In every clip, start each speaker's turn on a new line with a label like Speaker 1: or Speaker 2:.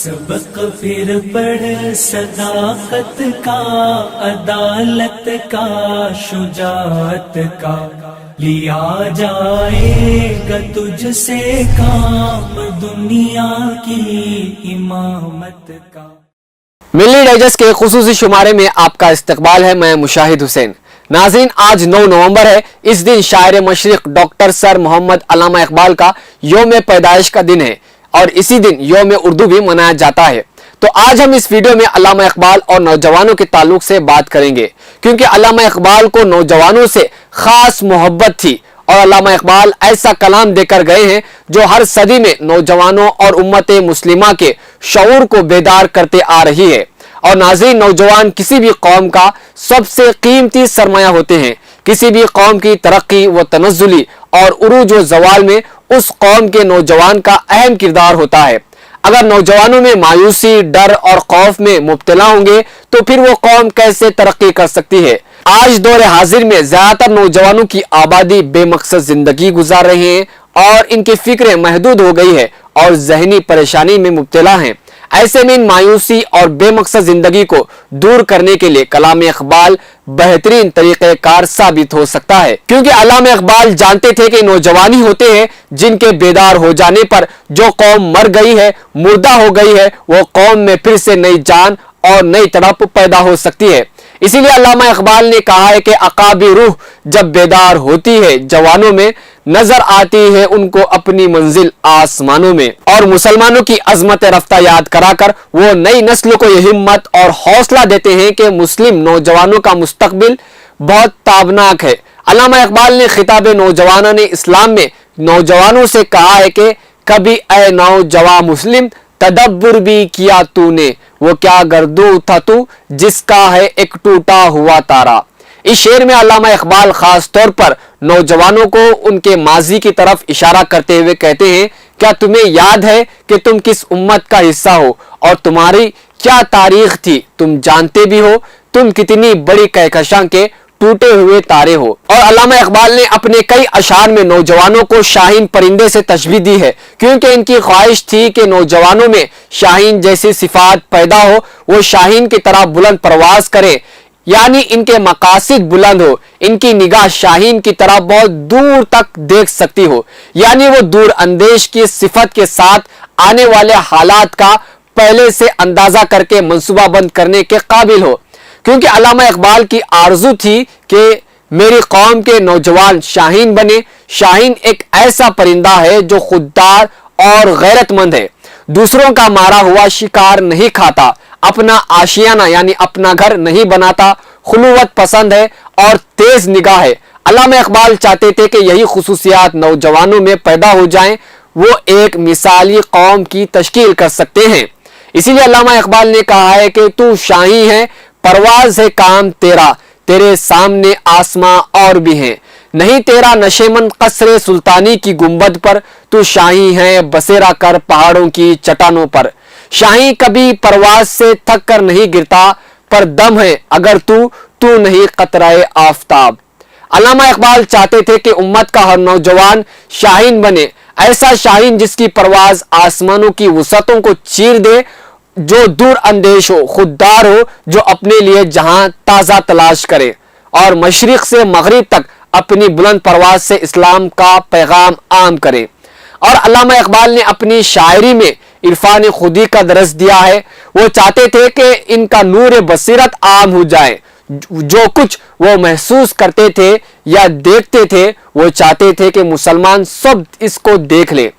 Speaker 1: سبق پھر پڑھ صداقت کا، عدالت کا، شجاعت کا، لیا جائے گا تجھ سے کام دنیا کی امامت کا۔
Speaker 2: ملی ڈائجسٹ کے خصوصی شمارے میں آپ کا استقبال ہے۔ میں مشاہد حسین۔ ناظرین، آج 9 نومبر ہے۔ اس دن شاعر مشرق ڈاکٹر سر محمد علامہ اقبال کا یوم پیدائش کا دن ہے اور اسی دن یوم اردو بھی منایا جاتا ہے۔ تو آج ہم اس ویڈیو میں علامہ اقبال اور نوجوانوں کے تعلق سے بات کریں گے، کیونکہ علامہ اقبال کو نوجوانوں سے خاص محبت تھی اور علامہ اقبال ایسا کلام دے کر گئے ہیں جو ہر صدی میں نوجوانوں اور امت مسلمہ کے شعور کو بیدار کرتے آ رہی ہے۔ اور ناظرین، نوجوان کسی بھی قوم کا سب سے قیمتی سرمایہ ہوتے ہیں۔ کسی بھی قوم کی ترقی و تنزلی اور عروج و زوال میں اس قوم کے نوجوان کا اہم کردار ہوتا ہے۔ اگر نوجوانوں میں مایوسی، ڈر اور خوف میں مبتلا ہوں گے تو پھر وہ قوم کیسے ترقی کر سکتی ہے؟ آج دور حاضر میں زیادہ تر نوجوانوں کی آبادی بے مقصد زندگی گزار رہے ہیں اور ان کی فکریں محدود ہو گئی ہے اور ذہنی پریشانی میں مبتلا ہیں۔ ایسے میں ان مایوسی اور بے مقصد زندگی کو دور کرنے کے لیے کلام اقبال بہترین طریقہ کار ثابت ہو سکتا ہے، کیونکہ علامہ اقبال جانتے تھے کہ نوجوانی ہوتے ہیں جن کے بیدار ہو جانے پر جو قوم مر گئی ہے، مردہ ہو گئی ہے، وہ قوم میں پھر سے نئی جان اور نئی تڑپ پیدا ہو سکتی ہے۔ اسی لیے علامہ اقبال نے کہا ہے کہ عقابی روح جب بیدار ہوتی ہے جوانوں میں، نظر آتی ہے ان کو اپنی منزل آسمانوں میں۔ اور مسلمانوں کی عظمت رفتہ یاد کرا کر وہ نئی نسل کو یہ ہمت اور حوصلہ دیتے ہیں کہ مسلم نوجوانوں کا مستقبل بہت تابناک ہے۔ علامہ اقبال نے خطاب نوجوانان اسلام میں نوجوانوں سے کہا ہے کہ کبھی اے نوجوان مسلم تدبر بھی کیا تو نے، وہ کیا گردو تھا تو جس کا ہے ایک ٹوٹا ہوا تارا۔ اس شعر میں علامہ اقبال خاص طور پر نوجوانوں کو ان کے ماضی کی طرف اشارہ کرتے ہوئے کہتے ہیں، کیا تمہیں یاد ہے کہ تم کس امت کا حصہ ہو اور تمہاری کیا تاریخ تھی؟ تم جانتے بھی ہو تم کتنی بڑی کہکشاں کے ٹوٹے ہوئے تارے ہو۔ اور علامہ اقبال نے اپنے کئی اشعار میں نوجوانوں کو شاہین پرندے سے تشبیہ دی ہے، کیونکہ ان کی خواہش تھی کہ نوجوانوں میں شاہین جیسی صفات پیدا ہو، وہ شاہین کی طرح بلند پرواز کرے، یعنی ان کے مقاصد بلند ہو، ان کی نگاہ شاہین کی طرح بہت دور تک دیکھ سکتی ہو، یعنی وہ دور اندیش کی صفت کے ساتھ آنے والے حالات کا پہلے سے اندازہ کر کے منصوبہ بند کرنے کے قابل ہو۔ کیونکہ علامہ اقبال کی آرزو تھی کہ میری قوم کے نوجوان شاہین بنے۔ شاہین ایک ایسا پرندہ ہے جو خوددار اور غیرت مند ہے، دوسروں کا مارا ہوا شکار نہیں کھاتا، اپنا آشیانہ یعنی اپنا گھر نہیں بناتا، خلوت پسند ہے اور تیز نگاہ ہے۔ علامہ اقبال چاہتے تھے کہ یہی خصوصیات نوجوانوں میں پیدا ہو جائیں، وہ ایک مثالی قوم کی تشکیل کر سکتے ہیں۔ اسی لیے علامہ اقبال نے کہا ہے کہ تو شاہی ہے، پرواز ہے کام تیرا، تیرے سامنے آسماں اور بھی ہیں، نہیں تیرا نشیمن قصر سلطانی کی گنبد پر، تو شاہی ہے بسیرا کر پہاڑوں کی چٹانوں پر۔ شاہی کبھی پرواز سے تھک کر نہیں گرتا، پر دم ہے اگر تو نہیں قطرہ آفتاب۔ علامہ اقبال چاہتے تھے کہ امت کا ہر نوجوان شاہین بنے، ایسا شاہین جس کی پرواز آسمانوں کی وسعتوں کو چیر دے، جو دور اندیش ہو، خوددار ہو، جو اپنے لیے جہاں تازہ تلاش کرے اور مشرق سے مغرب تک اپنی بلند پرواز سے اسلام کا پیغام عام کرے۔ اور علامہ اقبال نے اپنی شاعری میں عرفان خودی کا درس دیا ہے۔ وہ چاہتے تھے کہ ان کا نور بصیرت عام ہو جائے، جو کچھ وہ محسوس کرتے تھے یا دیکھتے تھے وہ چاہتے تھے کہ مسلمان سب اس کو دیکھ لے۔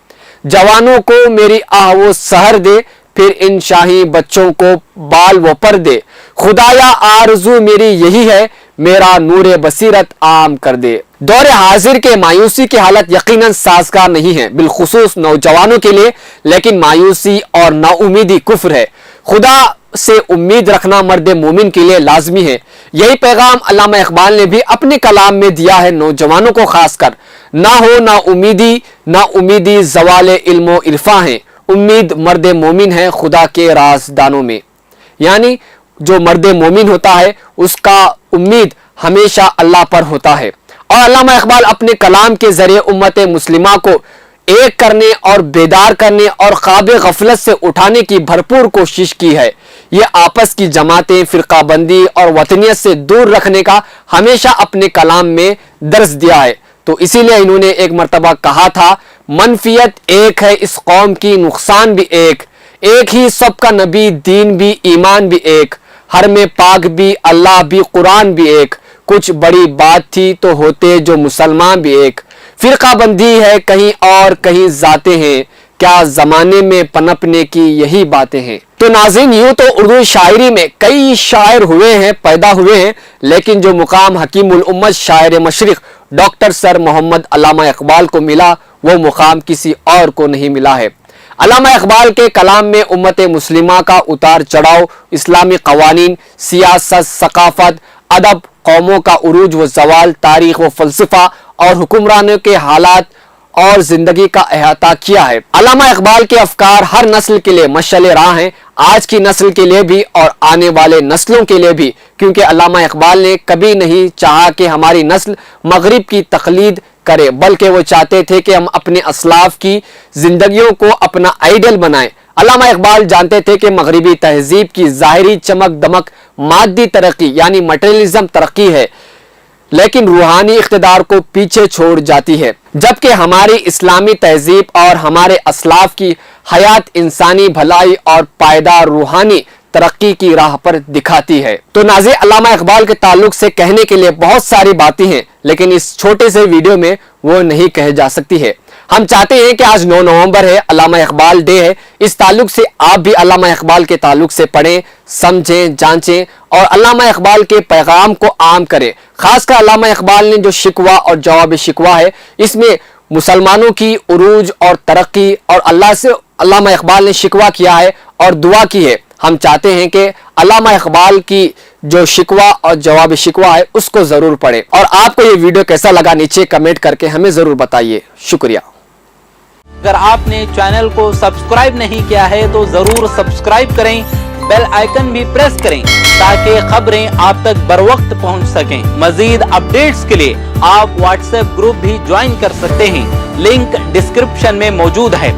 Speaker 2: جوانوں کو میری آہ و سحر دے، پھر ان شاہی بچوں کو بال و پر دے، خدایا آرزو میری یہی ہے، میرا نور بصیرت عام کر دے۔ دور حاضر کے مایوسی کی حالت یقیناً سازگار نہیں ہے، بالخصوص نوجوانوں کے لیے، لیکن مایوسی اور نا امیدی کفر ہے۔ خدا سے امید رکھنا مرد مومن کے لیے لازمی ہے۔ یہی پیغام علامہ اقبال نے بھی اپنے کلام میں دیا ہے نوجوانوں کو خاص کر۔ نہ ہو نا امیدی زوال علم و عرفاں ہے، امید مرد مومن ہے خدا کے رازدانوں میں۔ یعنی جو مرد مومن ہوتا ہے اس کا امید ہمیشہ اللہ پر ہوتا ہے۔ اور علامہ اقبال اپنے کلام کے ذریعے امت مسلمہ کو ایک کرنے اور بیدار کرنے اور خواب غفلت سے اٹھانے کی بھرپور کوشش کی ہے۔ یہ آپس کی جماعتیں، فرقہ بندی اور وطنیت سے دور رکھنے کا ہمیشہ اپنے کلام میں درس دیا ہے۔ تو اسی لیے انہوں نے ایک مرتبہ کہا تھا، منفیت ایک ہے اس قوم کی، نقصان بھی ایک ہی سب کا نبی، دین بھی، ایمان بھی ایک، ہر میں پاک بھی، اللہ بھی، قرآن بھی ایک، کچھ بڑی بات تھی تو ہوتے جو مسلمان بھی ایک، فرقہ بندی ہے کہیں اور کہیں ذاتیں ہیں، کیا زمانے میں پنپنے کی یہی باتیں ہیں۔ تو ناظرین، یوں تو اردو شاعری میں کئی شاعر ہوئے ہیں، پیدا ہوئے ہیں، لیکن جو مقام حکیم الامت شاعر مشرق ڈاکٹر سر محمد علامہ اقبال کو ملا، وہ مقام کسی اور کو نہیں ملا ہے۔ علامہ اقبال کے کلام میں امت مسلمہ کا اتار چڑھاؤ، اسلامی قوانین، سیاست، ثقافت، ادب، قوموں کا عروج و زوال، تاریخ و فلسفہ اور حکمرانوں کے حالات اور زندگی کا احاطہ کیا ہے۔ علامہ اقبال کے افکار ہر نسل کے لیے مشعل راہ ہیں، آج کی نسل کے لیے بھی اور آنے والے نسلوں کے لیے بھی، کیونکہ علامہ اقبال نے کبھی نہیں چاہا کہ ہماری نسل مغرب کی تقلید کرے، بلکہ وہ چاہتے تھے کہ ہم اپنے اسلاف کی زندگیوں کو اپنا آئیڈل بنائیں۔ علامہ اقبال جانتے تھے کہ مغربی تہذیب کی ظاہری چمک دمک مادی ترقی یعنی مٹیریلزم ترقی ہے، لیکن روحانی اقتدار کو پیچھے چھوڑ جاتی ہے، جبکہ ہماری اسلامی تہذیب اور ہمارے اسلاف کی حیات انسانی بھلائی اور پائیدار روحانی ترقی کی راہ پر دکھاتی ہے۔ تو ناظرین، علامہ اقبال کے تعلق سے کہنے کے لیے بہت ساری باتیں ہیں، لیکن اس چھوٹے سے ویڈیو میں وہ نہیں کہے جا سکتی ہے۔ ہم چاہتے ہیں کہ آج 9 نومبر ہے، علامہ اقبال ڈے ہے، اس تعلق سے آپ بھی علامہ اقبال کے تعلق سے پڑھیں، سمجھیں، جانچیں اور علامہ اقبال کے پیغام کو عام کریں۔ خاص کر علامہ اقبال نے جو شکوہ اور جواب شکوہ ہے، اس میں مسلمانوں کی عروج اور ترقی اور اللہ سے علامہ اقبال نے شکوہ کیا ہے اور دعا کی ہے۔ ہم چاہتے ہیں کہ علامہ اقبال کی جو شکوہ اور جواب شکوہ ہے اس کو ضرور پڑھیں، اور آپ کو یہ ویڈیو کیسا لگا نیچے کمنٹ کر کے ہمیں ضرور بتائیے۔ شکریہ۔
Speaker 3: اگر آپ نے چینل کو سبسکرائب نہیں کیا ہے تو ضرور سبسکرائب کریں، بیل آئیکن بھی پریس کریں تاکہ خبریں آپ تک بر وقت پہنچ سکیں۔ مزید اپڈیٹس کے لیے آپ واٹس ایپ گروپ بھی جوائن کر سکتے ہیں، لنک ڈسکرپشن میں موجود ہے۔